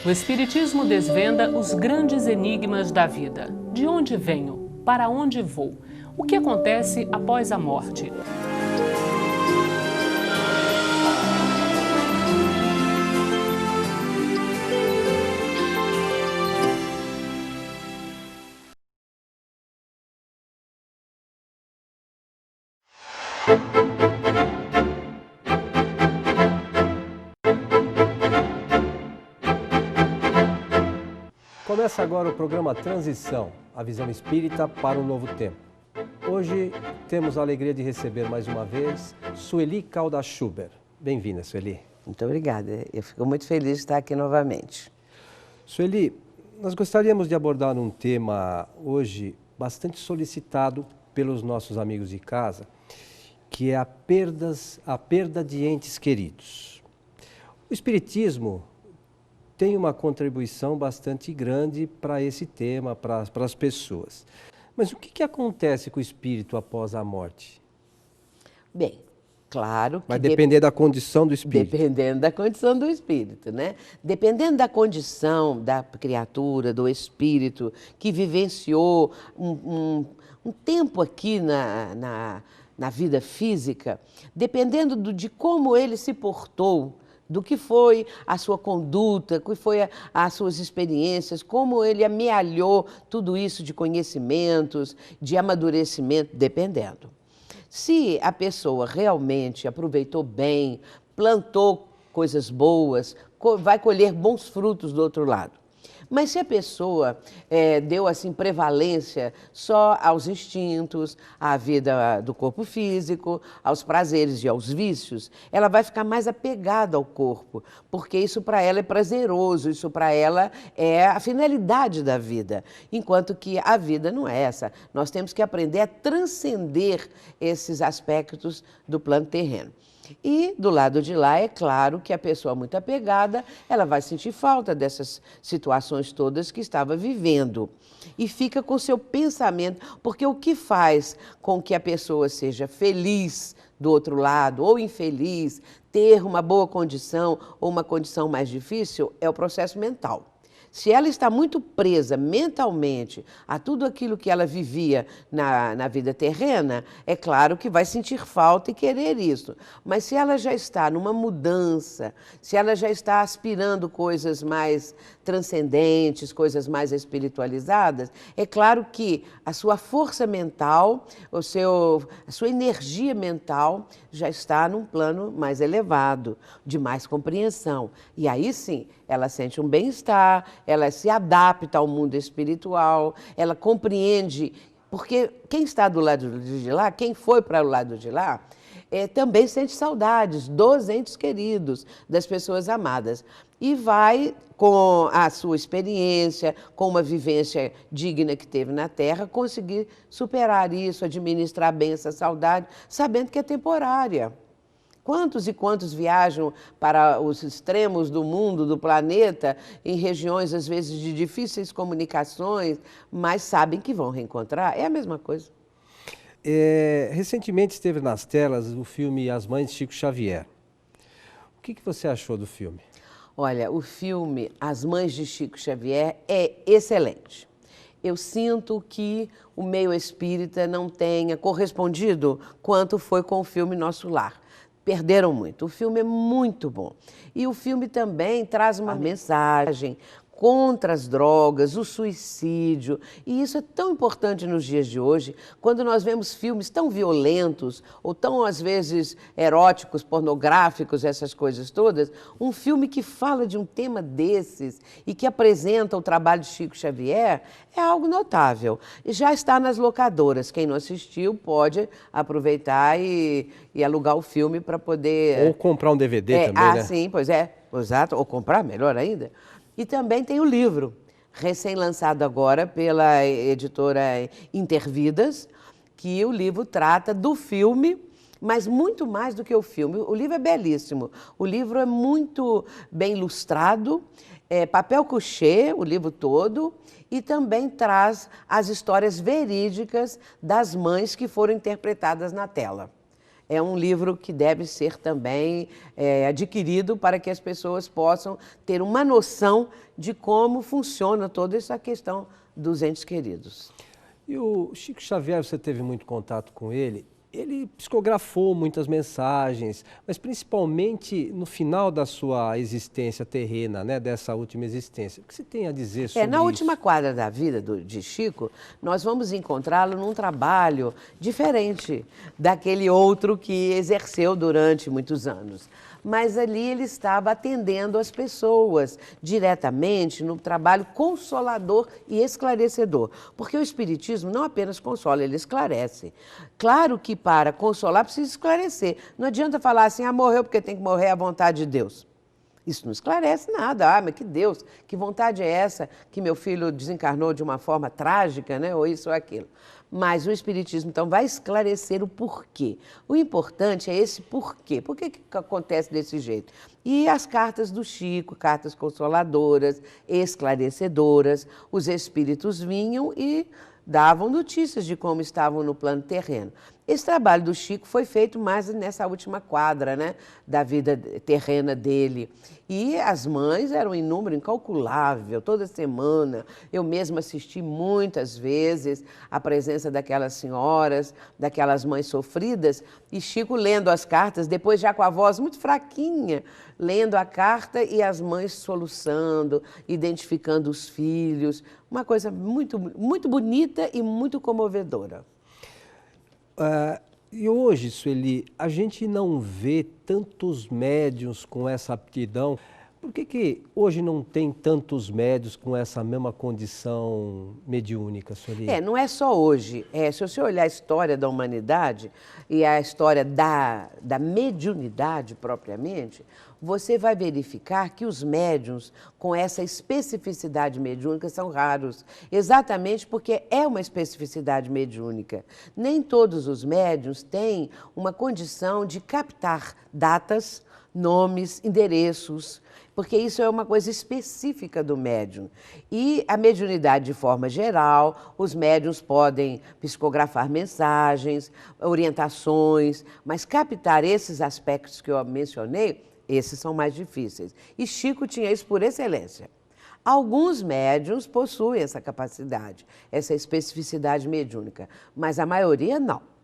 O Espiritismo desvenda os grandes enigmas da vida. De onde venho? Para onde vou? O que acontece após a morte? Começa agora o programa Transição, a visão espírita para um novo tempo. Hoje temos a alegria de receber mais uma vez Sueli Caldas Schubert. Bem-vinda, Sueli. Muito obrigada. Eu fico muito feliz de estar aqui novamente. Sueli, nós gostaríamos de abordar um tema hoje bastante solicitado pelos nossos amigos de casa, que é a perda de entes queridos. O Espiritismo tem uma contribuição bastante grande para esse tema, para as pessoas. Mas o que acontece com o espírito após a morte? Bem, claro que... Vai depender da condição do espírito. Dependendo da condição do espírito, né? Dependendo da condição da criatura, do espírito, que vivenciou um tempo aqui na vida física, dependendo de como ele se portou, do que foi a sua conduta, que foi as suas experiências, como ele amealhou tudo isso de conhecimentos, de amadurecimento, dependendo. Se a pessoa realmente aproveitou bem, plantou coisas boas, vai colher bons frutos do outro lado. Mas se a pessoa deu assim prevalência só aos instintos, à vida do corpo físico, aos prazeres e aos vícios, ela vai ficar mais apegada ao corpo, porque isso para ela é prazeroso, isso para ela é a finalidade da vida, enquanto que a vida não é essa. Nós temos que aprender a transcender esses aspectos do plano terreno. E do lado de lá, é claro que a pessoa muito apegada, ela vai sentir falta dessas situações todas que estava vivendo. E fica com seu pensamento, porque o que faz com que a pessoa seja feliz do outro lado ou infeliz, ter uma boa condição ou uma condição mais difícil, é o processo mental. Se ela está muito presa mentalmente a tudo aquilo que ela vivia na vida terrena, é claro que vai sentir falta e querer isso. Mas se ela já está numa mudança, se ela já está aspirando coisas mais transcendentes, coisas mais espiritualizadas, é claro que a sua força mental, a sua energia mental já está num plano mais elevado, de mais compreensão. E aí sim, ela sente um bem-estar, ela se adapta ao mundo espiritual, ela compreende, porque quem está do lado de lá, quem foi para o lado de lá, também sente saudades dos entes queridos, das pessoas amadas. E vai, com a sua experiência, com uma vivência digna que teve na Terra, conseguir superar isso, administrar bem essa saudade, sabendo que é temporária. Quantos e quantos viajam para os extremos do mundo, do planeta, em regiões, às vezes, de difíceis comunicações, mas sabem que vão reencontrar? É a mesma coisa. Recentemente esteve nas telas o filme As Mães de Chico Xavier. O que você achou do filme? Olha, o filme As Mães de Chico Xavier é excelente. Eu sinto que o meio espírita não tenha correspondido quanto foi com o filme Nosso Lar. Perderam muito. O filme é muito bom. E o filme também traz uma mensagem contra as drogas, o suicídio. E isso é tão importante nos dias de hoje, quando nós vemos filmes tão violentos, ou tão, às vezes, eróticos, pornográficos, essas coisas todas. Um filme que fala de um tema desses e que apresenta o trabalho de Chico Xavier é algo notável. E já está nas locadoras. Quem não assistiu pode aproveitar e alugar o filme para poder... Ou comprar um DVD também, né? Sim, pois é. Exato. Ou comprar, melhor ainda. E também tem o livro, recém-lançado agora pela editora Intervidas, que o livro trata do filme, mas muito mais do que o filme. O livro é belíssimo, o livro é muito bem ilustrado, papel couché, o livro todo, e também traz as histórias verídicas das mães que foram interpretadas na tela. é um livro que deve ser também adquirido para que as pessoas possam ter uma noção de como funciona toda essa questão dos entes queridos. E o Chico Xavier, você teve muito contato com ele? Ele psicografou muitas mensagens, mas principalmente no final da sua existência terrena, né, dessa última existência. O que você tem a dizer sobre Na isso? última quadra da vida de Chico, nós vamos encontrá-lo num trabalho diferente daquele outro que exerceu durante muitos anos. Mas ali ele estava atendendo as pessoas diretamente no trabalho consolador e esclarecedor. Porque o Espiritismo não apenas consola, ele esclarece. Claro que para consolar precisa esclarecer. Não adianta falar assim, morreu porque tem que morrer à vontade de Deus. Isso não esclarece nada. Mas que Deus, que vontade é essa que meu filho desencarnou de uma forma trágica, né? Ou isso ou aquilo. Mas o Espiritismo, então, vai esclarecer o porquê. O importante é esse porquê. Por que acontece desse jeito? E as cartas do Chico, cartas consoladoras, esclarecedoras, os espíritos vinham e davam notícias de como estavam no plano terreno. Esse trabalho do Chico foi feito mais nessa última quadra, né, da vida terrena dele. E as mães eram em número incalculável, toda semana. Eu mesma assisti muitas vezes a presença daquelas senhoras, daquelas mães sofridas, e Chico lendo as cartas, depois já com a voz muito fraquinha, lendo a carta e as mães soluçando, identificando os filhos. Uma coisa muito, muito bonita e muito comovedora. E hoje, Sueli, a gente não vê tantos médiuns com essa aptidão. Por que hoje não tem tantos médiuns com essa mesma condição mediúnica, Sueli? Não é só hoje. Se você olhar a história da humanidade e a história da mediunidade propriamente, você vai verificar que os médiuns com essa especificidade mediúnica são raros, exatamente porque é uma especificidade mediúnica. Nem todos os médiuns têm uma condição de captar datas, nomes, endereços, porque isso é uma coisa específica do médium. E a mediunidade, de forma geral, os médiuns podem psicografar mensagens, orientações, mas captar esses aspectos que eu mencionei, esses são mais difíceis. E Chico tinha isso por excelência. Alguns médiuns possuem essa capacidade, essa especificidade mediúnica, mas a maioria não.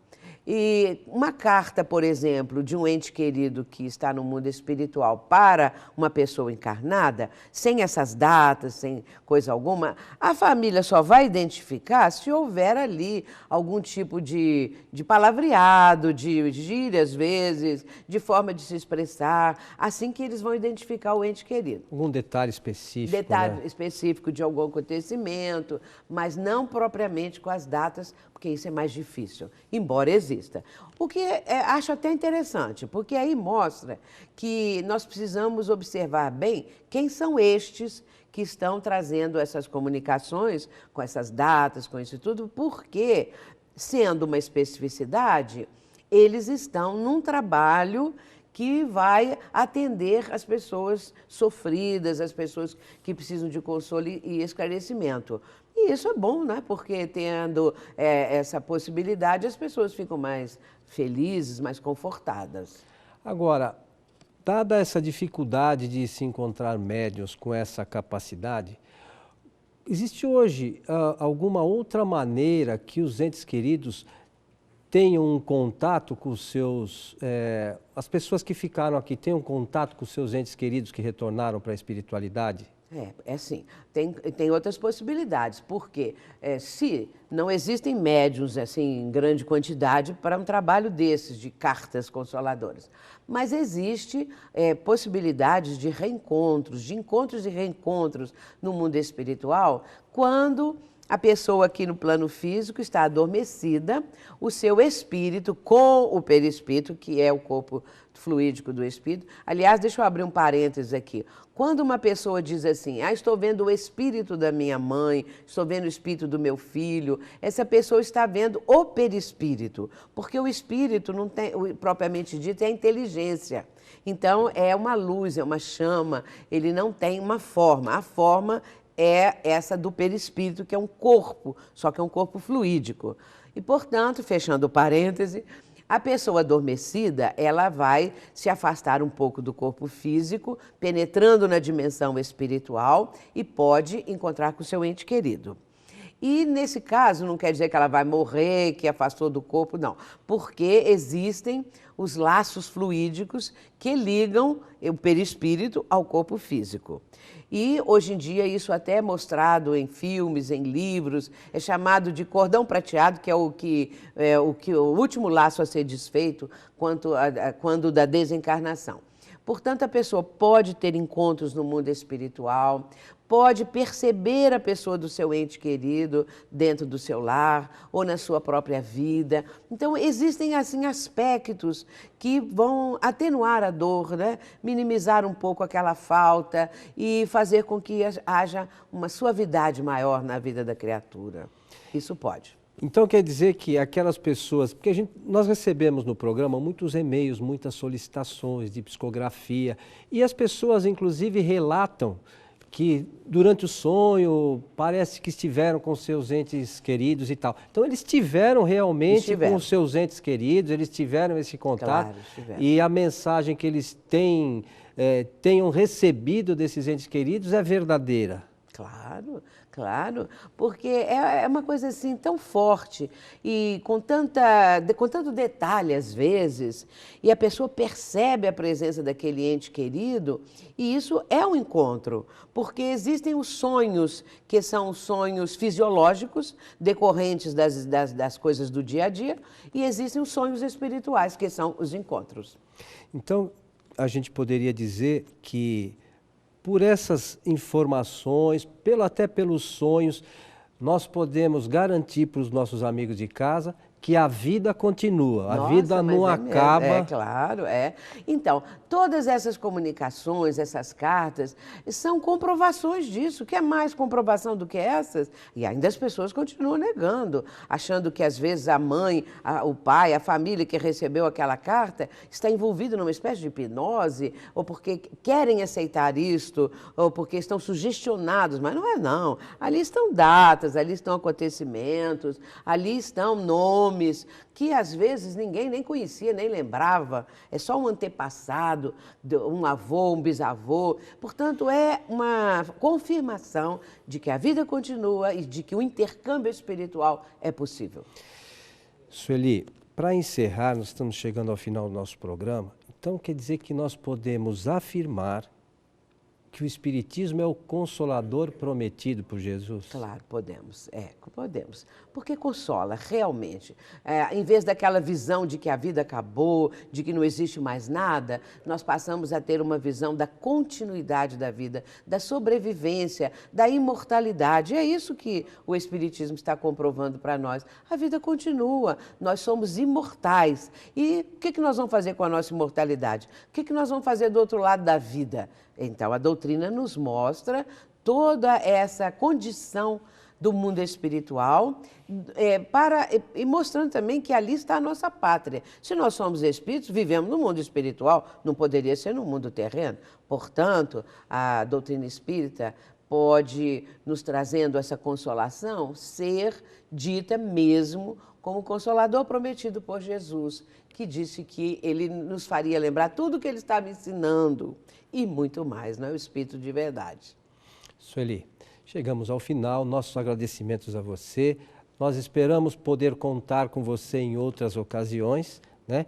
E uma carta, por exemplo, de um ente querido que está no mundo espiritual para uma pessoa encarnada, sem essas datas, sem coisa alguma, a família só vai identificar se houver ali algum tipo de palavreado, de gíria, às vezes, de forma de se expressar, assim que eles vão identificar o ente querido. Algum detalhe específico? Detalhe específico de algum acontecimento, mas não propriamente com as datas, porque isso é mais difícil, embora exista. O que acho até interessante, porque aí mostra que nós precisamos observar bem quem são estes que estão trazendo essas comunicações, com essas datas, com isso tudo, porque, sendo uma especificidade, eles estão num trabalho que vai atender as pessoas sofridas, as pessoas que precisam de consolo e esclarecimento. E isso é bom, né? Porque tendo essa possibilidade, as pessoas ficam mais felizes, mais confortadas. Agora, dada essa dificuldade de se encontrar médiuns com essa capacidade, existe hoje alguma outra maneira que os entes queridos tenham um contato com os seus... as pessoas que ficaram aqui tenham contato com os seus entes queridos que retornaram para a espiritualidade? Sim. Tem outras possibilidades, porque se não existem médiuns assim, em grande quantidade para um trabalho desses, de cartas consoladoras, mas existe possibilidades de reencontros, de encontros e reencontros no mundo espiritual, quando a pessoa aqui no plano físico está adormecida, o seu espírito com o perispírito, que é o corpo fluídico do espírito. Aliás, deixa eu abrir um parênteses aqui. Quando uma pessoa diz assim, estou vendo o espírito da minha mãe, estou vendo o espírito do meu filho, essa pessoa está vendo o perispírito, porque o espírito não tem, propriamente dito, é a inteligência. Então, é uma luz, é uma chama, ele não tem uma forma. A forma é essa do perispírito, que é um corpo, só que é um corpo fluídico. E, portanto, fechando o parêntese, A pessoa adormecida, ela vai se afastar um pouco do corpo físico, penetrando na dimensão espiritual e pode encontrar com o seu ente querido. E nesse caso, não quer dizer que ela vai morrer, que afastou do corpo, não. Porque existem os laços fluídicos que ligam o perispírito ao corpo físico. E hoje em dia isso até é mostrado em filmes, em livros, é chamado de cordão prateado, que é o último laço a ser desfeito quando da desencarnação. Portanto, a pessoa pode ter encontros no mundo espiritual, pode perceber a pessoa do seu ente querido dentro do seu lar ou na sua própria vida. Então, existem assim aspectos que vão atenuar a dor, né? Minimizar um pouco aquela falta e fazer com que haja uma suavidade maior na vida da criatura. Isso pode. Então quer dizer que aquelas pessoas, porque nós recebemos no programa muitos e-mails, muitas solicitações de psicografia, e as pessoas inclusive relatam que durante o sonho parece que estiveram com seus entes queridos e tal. Então eles tiveram realmente com os seus entes queridos, eles tiveram esse contato, claro, tiveram. E a mensagem que eles tenham recebido desses entes queridos é verdadeira. Claro, claro, porque é uma coisa assim tão forte e com tanto detalhe às vezes, e a pessoa percebe a presença daquele ente querido, e isso é um encontro, porque existem os sonhos, que são sonhos fisiológicos, decorrentes das coisas do dia a dia, e existem os sonhos espirituais, que são os encontros. Então, a gente poderia dizer que por essas informações, até pelos sonhos, nós podemos garantir para os nossos amigos de casa que a vida continua, a vida não acaba. É claro, é. Então, todas essas comunicações, essas cartas, são comprovações disso. Quer mais comprovação do que essas? E ainda as pessoas continuam negando, achando que às vezes a mãe, o pai, a família que recebeu aquela carta está envolvido numa espécie de hipnose, ou porque querem aceitar isto, ou porque estão sugestionados, mas não é não. Ali estão datas, ali estão acontecimentos, ali estão nomes, que às vezes ninguém nem conhecia, nem lembrava. É só um antepassado, um avô, um bisavô. Portanto, é uma confirmação de que a vida continua e de que o intercâmbio espiritual é possível. Sueli, para encerrar, nós estamos chegando ao final do nosso programa, então quer dizer que nós podemos afirmar que o Espiritismo é o consolador prometido por Jesus? Claro, podemos, podemos. Porque consola, realmente. Em vez daquela visão de que a vida acabou, de que não existe mais nada, nós passamos a ter uma visão da continuidade da vida, da sobrevivência, da imortalidade. É isso que o Espiritismo está comprovando para nós. A vida continua, nós somos imortais. E o que nós vamos fazer com a nossa imortalidade? O que nós vamos fazer do outro lado da vida? Então, a doutrina nos mostra toda essa condição do mundo espiritual e mostrando também que ali está a nossa pátria. Se nós somos espíritos, vivemos no mundo espiritual, não poderia ser no mundo terreno. Portanto, a doutrina espírita pode, nos trazendo essa consolação, ser dita mesmo como o consolador prometido por Jesus, que disse que ele nos faria lembrar tudo o que ele estava ensinando e muito mais, não é? O Espírito de verdade. Sueli, chegamos ao final, nossos agradecimentos a você. Nós esperamos poder contar com você em outras ocasiões, né?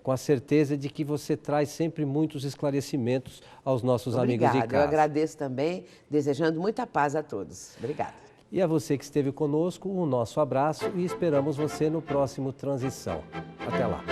Com a certeza de que você traz sempre muitos esclarecimentos aos nossos amigos de casa. Eu agradeço também, desejando muita paz a todos. Obrigada. E a você que esteve conosco, o nosso abraço e esperamos você no próximo Transição. Até lá.